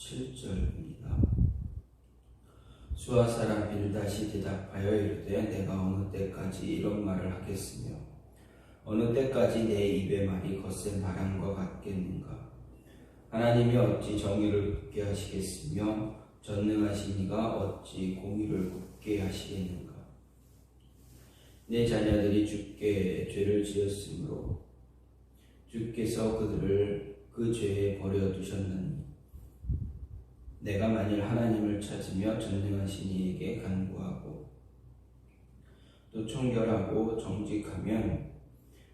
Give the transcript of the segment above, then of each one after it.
7절입니다. 수아 사람 빌닷이 대답하여 이르되 내가 어느 때까지 이런 말을 하겠으며 어느 때까지 내 입의 말이 거센 바람과 같겠는가. 하나님이 어찌 정의를 굳게 하시겠으며 전능하신 이가 어찌 공의를 굳게 하시겠는가. 내 자녀들이 주께 죄를 지었으므로 주께서 그들을 그 죄에 버려두셨나니 내가 만일 하나님을 찾으며 전능하신 이에게 간구하고 또 청결하고 정직하면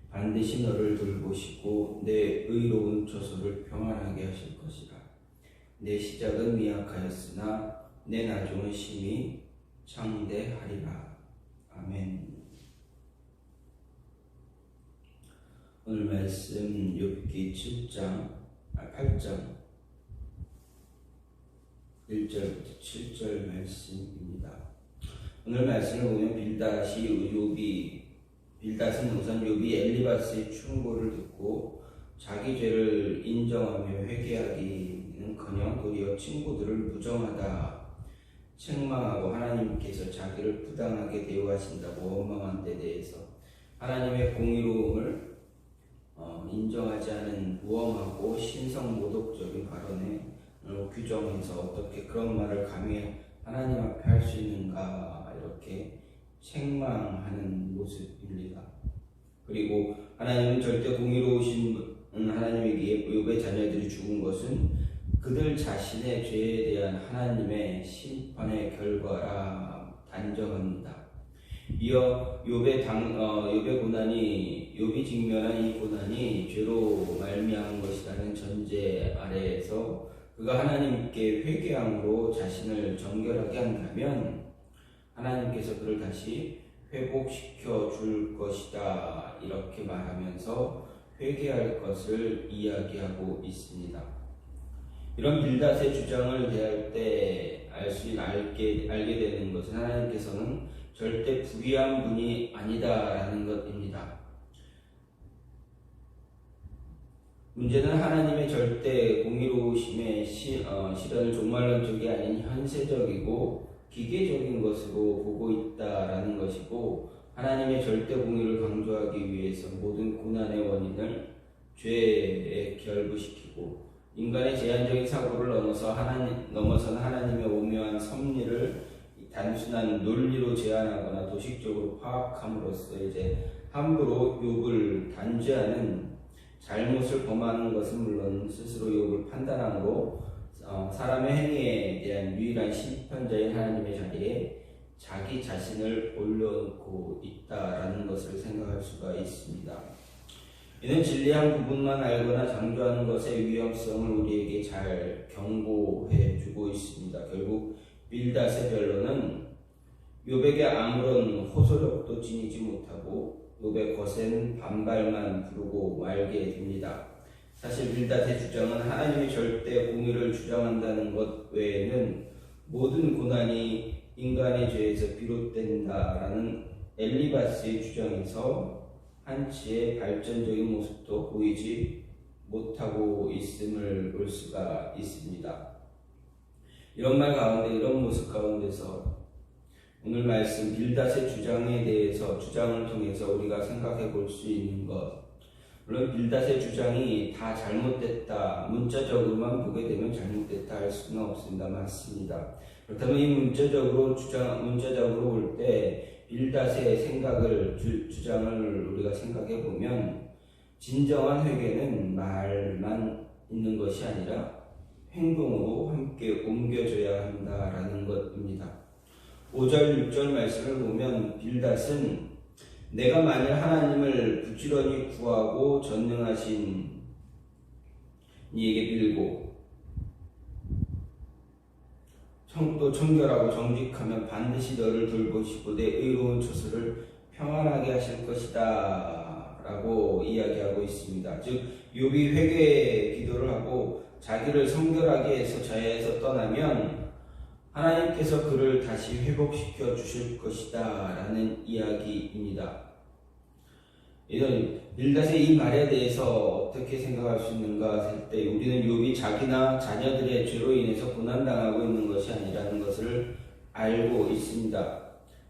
반드시 너를 돌보시고 내 의로운 처소를 평안하게 하실 것이라. 내 시작은 미약하였으나 내 나중은 심히 창대하리라. 아멘. 오늘 말씀 욥기 8장 1절부터 7절 말씀입니다. 오늘 말씀을 보면 빌닷은 우선 욥이 엘리바스의 충고를 듣고 자기 죄를 인정하며 회개하기는커녕 도리어 친구들을 부정하다 책망하고 하나님께서 자기를 부당하게 대우하신다고 원망한 데 대해서 하나님의 공의로움을 인정하지 않은 무엄하고 신성모독적인 발언에 규정해서 어떻게 그런 말을 감히 하나님 앞에 할 수 있는가 이렇게 책망하는 모습입니다. 그리고 하나님은 절대 공의로우신 하나님에게 욥의 자녀들이 죽은 것은 그들 자신의 죄에 대한 하나님의 심판의 결과라 단정합니다. 이어 욥이 직면한 이 고난이 죄로 말미암은 것이라는 전제 아래에서 그가 하나님께 회개함으로 자신을 정결하게 한다면 하나님께서 그를 다시 회복시켜 줄 것이다 이렇게 말하면서 회개할 것을 이야기하고 있습니다. 이런 빌닷의 주장을 대할 때 알게 되는 것은 하나님께서는 절대 불의한 분이 아니다라는 것입니다. 문제는 하나님의 절대 공의로우심의 실현을 종말론적이 아닌 현세적이고 기계적인 것으로 보고 있다라는 것이고, 하나님의 절대 공의를 강조하기 위해서 모든 고난의 원인을 죄에 결부시키고 인간의 제한적인 사고를 넘어서는 하나님의 오묘한 섭리를 단순한 논리로 제한하거나 도식적으로 파악함으로써 함부로 욥을 단죄하는 잘못을 범하는 것은 물론 스스로 욥을 판단함으로 사람의 행위에 대한 유일한 심판자인 하나님의 자리에 자기 자신을 올려놓고 있다라는 것을 생각할 수가 있습니다. 이는 진리한 부분만 알거나 장조하는 것의 위험성을 우리에게 잘 경고해 주고 있습니다. 결국 빌닷의 변론은 욥에게 아무런 호소력도 지니지 못하고 욥의 거센 반발만 부르고 말게 됩니다. 사실 빌닷의 주장은 하나님의 절대 공의를 주장한다는 것 외에는 모든 고난이 인간의 죄에서 비롯된다라는 엘리바스의 주장에서 한치의 발전적인 모습도 보이지 못하고 있음을 볼 수가 있습니다. 이런 모습 가운데서 오늘 말씀 빌닷의 주장을 통해서 우리가 생각해 볼 수 있는 것, 물론 빌닷의 주장이 다 잘못됐다, 문자적으로만 보게 되면 잘못됐다 할 수는 없습니다. 맞습니다. 그렇다면 이 문자적으로 볼 때 빌닷의 주장을 우리가 생각해 보면 진정한 회개는 말만 있는 것이 아니라 행동으로 함께 옮겨져야 한다라는 것입니다. 5절 6절 말씀을 보면 빌닷은 내가 만일 하나님을 부지런히 구하고 전능하신 이에게 빌고 또 청결하고 정직하면 반드시 너를 돌보시고 내 의로운 처소를 평안하게 하실 것이다 라고 이야기하고 있습니다. 즉 욥이 회개 기도를 하고 자기를 성결하게 해서 자야에서 떠나면 하나님께서 그를 다시 회복시켜 주실 것이다 라는 이야기입니다. 이런 빌닷의 이 말에 대해서 어떻게 생각할 수 있는가 할 때 우리는 욥이 자기나 자녀들의 죄로 인해서 고난당하고 있는 것이 아니라는 것을 알고 있습니다.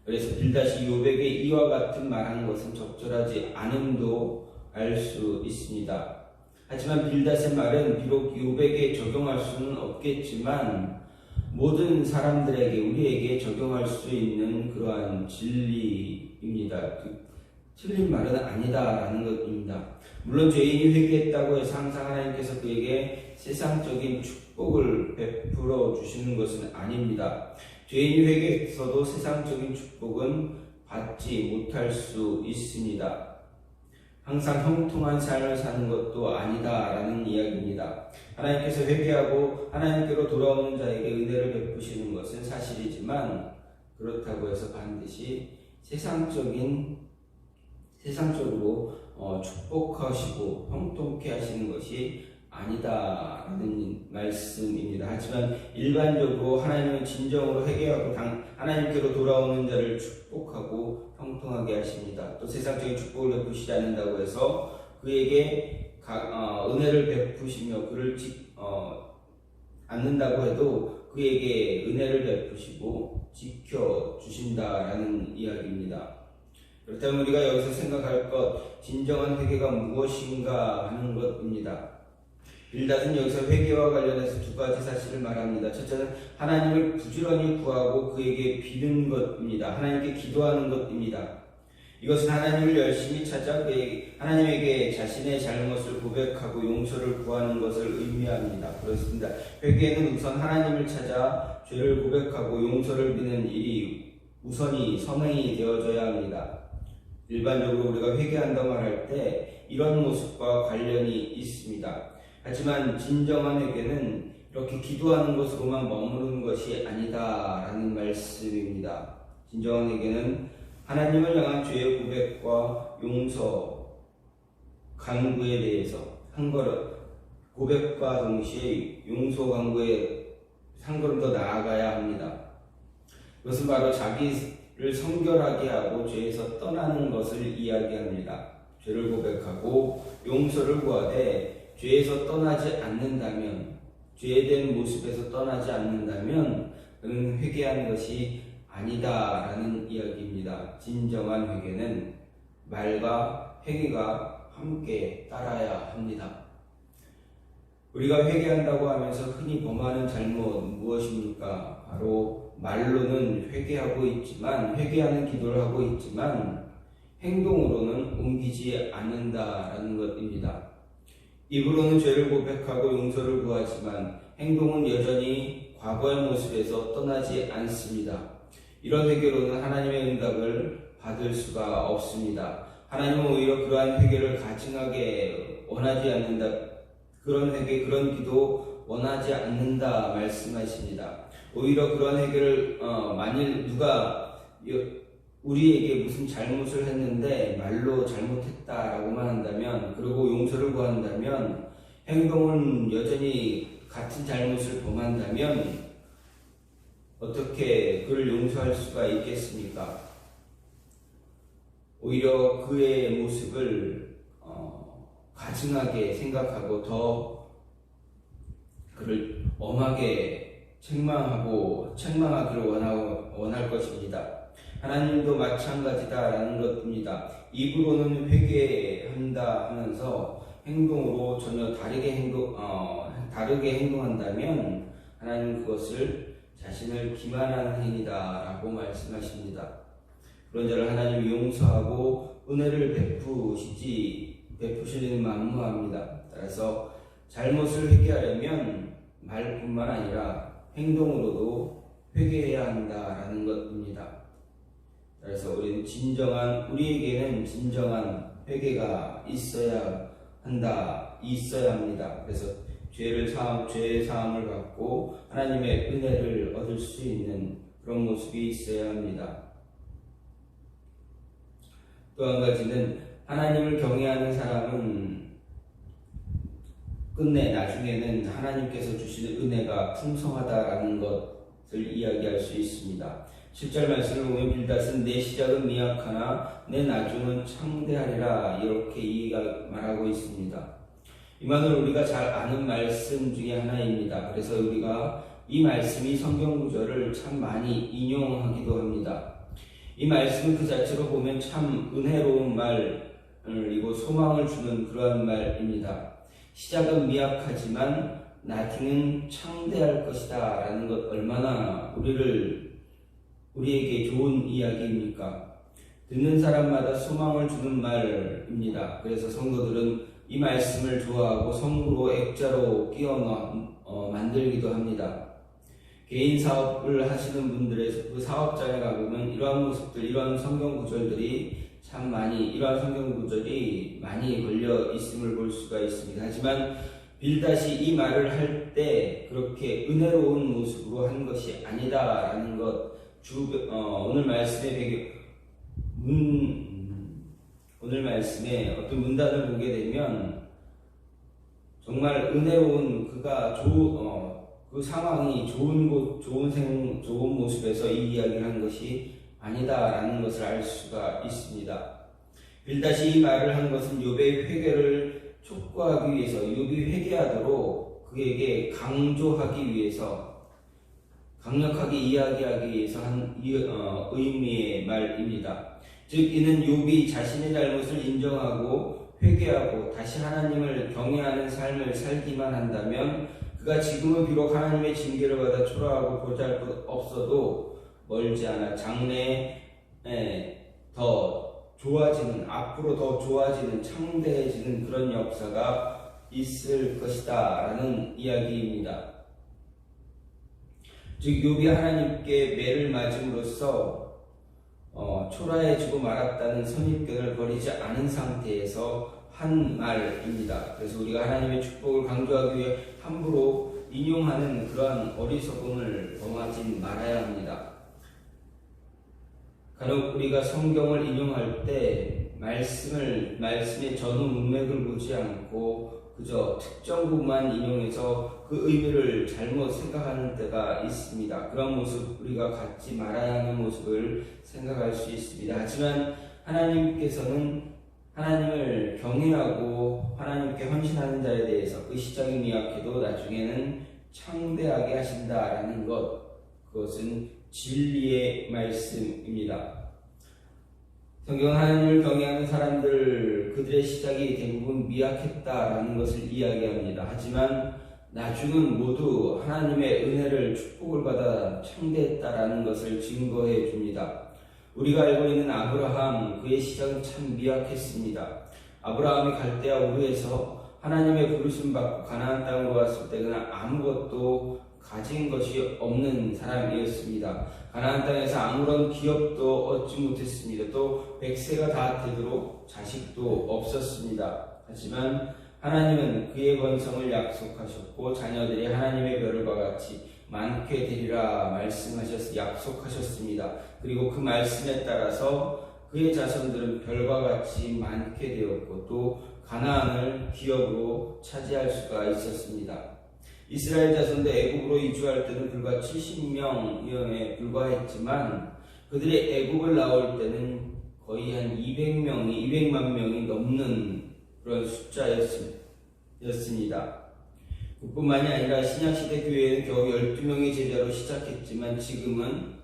그래서 빌닷이 욥에게 이와 같은 말한 것은 적절하지 않음도 알 수 있습니다. 하지만 빌닷의 말은 비록 욥에게 적용할 수는 없겠지만 모든 사람들에게 우리에게 적용할 수 있는 그러한 진리입니다. 틀린 말은 아니다라는 것입니다. 물론 죄인이 회개했다고 해서 항상 하나님께서 그에게 세상적인 축복을 베풀어 주시는 것은 아닙니다. 죄인이 회개했어도 세상적인 축복은 받지 못할 수 있습니다. 항상 형통한 삶을 사는 것도 아니다라는 이야기입니다. 하나님께서 회개하고 하나님께로 돌아오는 자에게 은혜를 베푸시는 것은 사실이지만 그렇다고 해서 반드시 세상적으로 축복하시고 형통케 하시는 것이 아니다라는 말씀입니다. 하지만 일반적으로 하나님은 진정으로 회개하고 하나님께로 돌아오는 자를 축복하고 형통하게 하십니다. 또 세상적인 축복을 베푸시지 않는다고 해서 그에게 은혜를 베푸시며 그를 않는다고 해도 그에게 은혜를 베푸시고 지켜주신다라는 이야기입니다. 그렇다면 우리가 여기서 생각할 것, 진정한 회개가 무엇인가 하는 것입니다. 빌닷은 여기서 회개와 관련해서 두 가지 사실을 말합니다. 첫째는 하나님을 부지런히 구하고 그에게 비는 것입니다. 하나님께 기도하는 것입니다. 이것은 하나님을 열심히 찾아 하나님에게 자신의 잘못을 고백하고 용서를 구하는 것을 의미합니다. 그렇습니다. 회개는 우선 하나님을 찾아 죄를 고백하고 용서를 비는 일이 우선이 선행이 되어져야 합니다. 일반적으로 우리가 회개한다고 말할 때 이런 모습과 관련이 있습니다. 하지만 진정한 회개는 이렇게 기도하는 것으로만 머무르는 것이 아니다라는 말씀입니다. 진정한 회개는 하나님을 향한 죄의 고백과 용서, 간구에 대해서 한 걸음, 고백과 동시에 용서, 간구에 한 걸음 더 나아가야 합니다. 그것은 바로 자기를 성결하게 하고 죄에서 떠나는 것을 이야기합니다. 죄를 고백하고 용서를 구하되 죄에서 떠나지 않는다면, 죄된 모습에서 떠나지 않는다면 그는 회개한 것이 아니다라는 이야기입니다. 진정한 회개는 말과 행위가 함께 따라야 합니다. 우리가 회개한다고 하면서 흔히 범하는 잘못 무엇입니까? 바로 말로는 회개하는 기도를 하고 있지만 행동으로는 옮기지 않는다라는 것입니다. 입으로는 죄를 고백하고 용서를 구하지만 행동은 여전히 과거의 모습에서 떠나지 않습니다. 이런 회개로는 하나님의 응답을 받을 수가 없습니다. 하나님은 오히려 그러한 회개를 가증하게 원하지 않는다. 그런 회개, 그런 기도 원하지 않는다 말씀하십니다. 오히려 그런 회개를 만일 누가 우리에게 무슨 잘못을 했는데 말로 잘못했다라고만 한다면, 그리고 용서를 구한다면, 행동은 여전히 같은 잘못을 범한다면 어떻게 그를 용서할 수가 있겠습니까? 오히려 그의 모습을 가증하게 생각하고 더 그를 엄하게 책망하기를 원할 것입니다. 하나님도 마찬가지다라는 것입니다. 입으로는 회개한다 하면서 행동으로 전혀 다르게 행동한다면 하나님은 그것을 자신을 기만하는 행위다라고 말씀하십니다. 그런 자를 하나님이 용서하고 은혜를 베푸시는 만무합니다. 따라서 잘못을 회개하려면 말뿐만 아니라 행동으로도 회개해야 한다라는 것입니다. 그래서 우리에게는 진정한 회개가 있어야 합니다. 그래서 죄의 사함을 받고 하나님의 은혜를 얻을 수 있는 그런 모습이 있어야 합니다. 또 한 가지는 하나님을 경외하는 사람은 끝내 나중에는 하나님께서 주시는 은혜가 풍성하다라는 것을 이야기할 수 있습니다. 7절 말씀을 보면 빌닷은 내 시작은 미약하나 내 나중은 창대하리라 이렇게 말하고 있습니다. 이 말은 우리가 잘 아는 말씀 중에 하나입니다. 그래서 우리가 이 말씀이 성경 구절을 참 많이 인용하기도 합니다. 이 말씀은 그 자체로 보면 참 은혜로운 말이고 소망을 주는 그러한 말입니다. 시작은 미약하지만 나중은 창대할 것이다 라는 것 얼마나 우리에게 좋은 이야기입니까? 듣는 사람마다 소망을 주는 말입니다. 그래서 성도들은 이 말씀을 좋아하고 성구로 액자로 끼워 만들기도 합니다. 개인 사업을 하시는 분들의 그 사업장에 가보면 이러한 모습들, 이러한 성경 구절이 많이 걸려 있음을 볼 수가 있습니다. 하지만 빌닷이 이 말을 할 때 그렇게 은혜로운 모습으로 한 것이 아니다라는 것, 오늘 말씀에 어떤 문단을 보게 되면 정말 은혜로운 그 상황이 좋은 모습에서 이 이야기를 한 것이 아니다라는 것을 알 수가 있습니다. 빌닷이 이 말을 한 것은 욥의 회개를 촉구하기 위해서, 욥이 회개하도록 그에게 강조하기 위해서, 강력하게 이야기하기 위해서 한 의미의 말입니다. 즉 이는 욥이 자신의 잘못을 인정하고 회개하고 다시 하나님을 경외하는 삶을 살기만 한다면 그가 지금은 비록 하나님의 징계를 받아 초라하고 보잘것없어도 멀지 않아 장래에 앞으로 더 좋아지는 창대해지는 그런 역사가 있을 것이다 라는 이야기입니다. 즉 욥이 하나님께 매를 맞음으로써 초라해지고 말았다는 선입견을 버리지 않은 상태에서 한 말입니다. 그래서 우리가 하나님의 축복을 강조하기 위해 함부로 인용하는 그러한 어리석음을 범하지 말아야 합니다. 간혹 우리가 성경을 인용할 때 말씀의 전후 문맥을 보지 않고 그저 특정 부분만 인용해서 그 의미를 잘못 생각하는 때가 있습니다. 그런 모습 우리가 갖지 말아야 하는 모습을 생각할 수 있습니다. 하지만 하나님께서는 하나님을 경외하고 하나님께 헌신하는 자에 대해서 그 시작이 미약해도 나중에는 창대하게 하신다라는 그것은 진리의 말씀입니다. 성경은 하나님을 경외하는 사람들, 그들의 시작이 대부분 미약했다라는 것을 이야기합니다. 하지만 나중은 모두 하나님의 은혜를 축복을 받아 창대했다라는 것을 증거해 줍니다. 우리가 알고 있는 아브라함, 그의 시작은 참 미약했습니다. 아브라함이 갈대아 우르에서 하나님의 부르심 받고 가나안 땅으로 왔을 때 그는 아무것도 가진 것이 없는 사람이었습니다. 가나안 땅에서 아무런 기업도 얻지 못했습니다. 또 100세가 다 되도록 자식도 없었습니다. 하지만 하나님은 그의 번성을 약속하셨고 자녀들이 하나님의 별과 같이 많게 되리라 약속하셨습니다. 그리고 그 말씀에 따라서 그의 자손들은 별과 같이 많게 되었고 또 가나안을 기업으로 차지할 수가 있었습니다. 이스라엘 자손들 애굽으로 이주할 때는 불과 70명에 불과했지만 그들이 애굽을 나올 때는 거의 한 200만 명이 넘는 그런 숫자였습니다. 그뿐만이 아니라 신약시대 교회는 겨우 12명의 제자로 시작했지만 지금은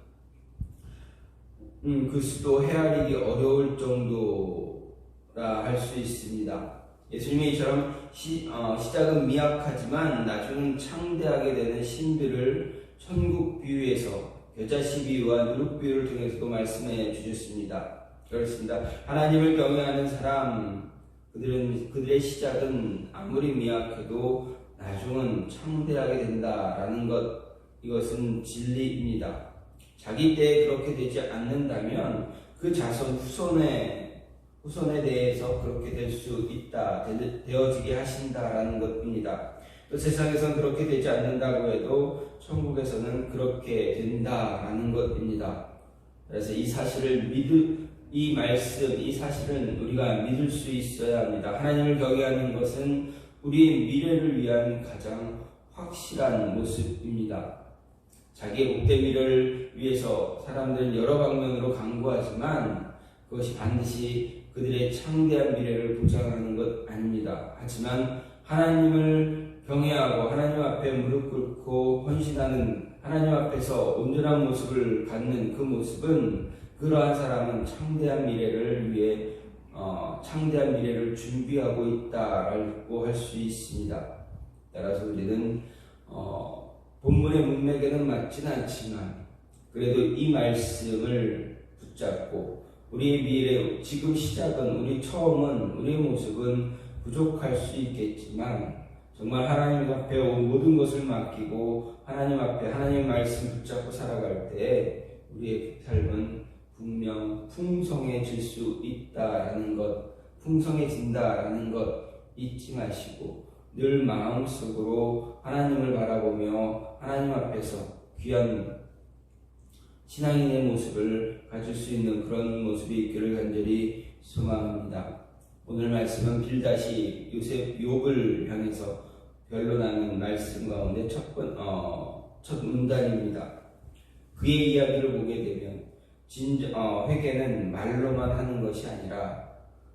그 수도 헤아리기 어려울 정도라 할 수 있습니다. 예수님이 이처럼 시작은 미약하지만 나중은 창대하게 되는 신들을 천국 비유에서 겨자씨 비유와 누룩 비유를 통해서도 말씀해 주셨습니다. 그렇습니다. 하나님을 경외하는 사람, 그들의 시작은 아무리 미약해도 나중은 창대하게 된다라는 이것은 진리입니다. 자기 때에 그렇게 되지 않는다면 그 자손 후손에 대해서 그렇게 될 수 있다, 되어지게 하신다라는 것입니다. 또 세상에서는 그렇게 되지 않는다고 해도 천국에서는 그렇게 된다라는 것입니다. 그래서 이 사실은 우리가 믿을 수 있어야 합니다. 하나님을 경외하는 것은 우리의 미래를 위한 가장 확실한 모습입니다. 자기의 복된 미래를 위해서 사람들은 여러 방면으로 강구하지만 그것이 반드시 그들의 창대한 미래를 보장하는 것 아닙니다. 하지만 하나님을 경외하고 하나님 앞에 무릎 꿇고 헌신하는, 하나님 앞에서 온전한 모습을 갖는 그 모습은, 그러한 사람은 창대한 미래를 위해 창대한 미래를 준비하고 있다라고 할 수 있습니다. 따라서 우리는 본문의 문맥에는 맞지는 않지만 그래도 이 말씀을 붙잡고 우리의 미래, 지금 시작은, 우리 처음은, 우리의 모습은 부족할 수 있겠지만 정말 하나님 앞에 모든 것을 맡기고 하나님 앞에 하나님의 말씀 붙잡고 살아갈 때 우리의 삶은 분명 풍성해질 수 있다라는 것, 풍성해진다라는 것 잊지 마시고 늘 마음속으로 하나님을 바라보며 하나님 앞에서 귀한 신앙인의 모습을 가질 수 있는 그런 모습이 있기를 간절히 소망합니다. 오늘 말씀은 빌닷이 욥을 향해서 변론하는 말씀 가운데 첫 문단입니다. 그의 이야기를 보게 되면 회개는 말로만 하는 것이 아니라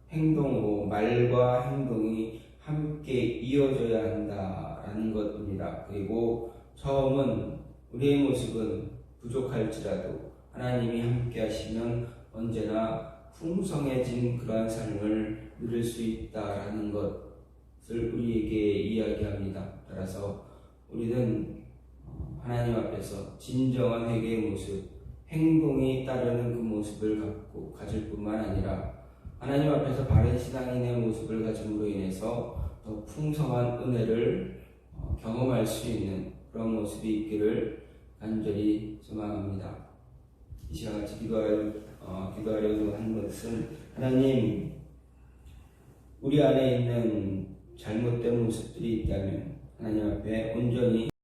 행동으로, 말과 행동이 함께 이어져야 한다라는 것입니다. 그리고 처음은 우리의 모습은 부족할지라도 하나님이 함께 하시면 언제나 풍성해진 그러한 삶을 누릴 수 있다라는 것을 우리에게 이야기합니다. 따라서 우리는 하나님 앞에서 진정한 회개의 모습, 행동이 따르는 그 모습을 가질 뿐만 아니라 하나님 앞에서 바른 신앙인의 모습을 가짐으로 인해서 더 풍성한 은혜를 경험할 수 있는 그런 모습이 있기를 간절히 소망합니다. 이 시간 같이 기도하려고 하는 것은, 하나님, 우리 안에 있는 잘못된 모습들이 있다면 하나님 앞에 온전히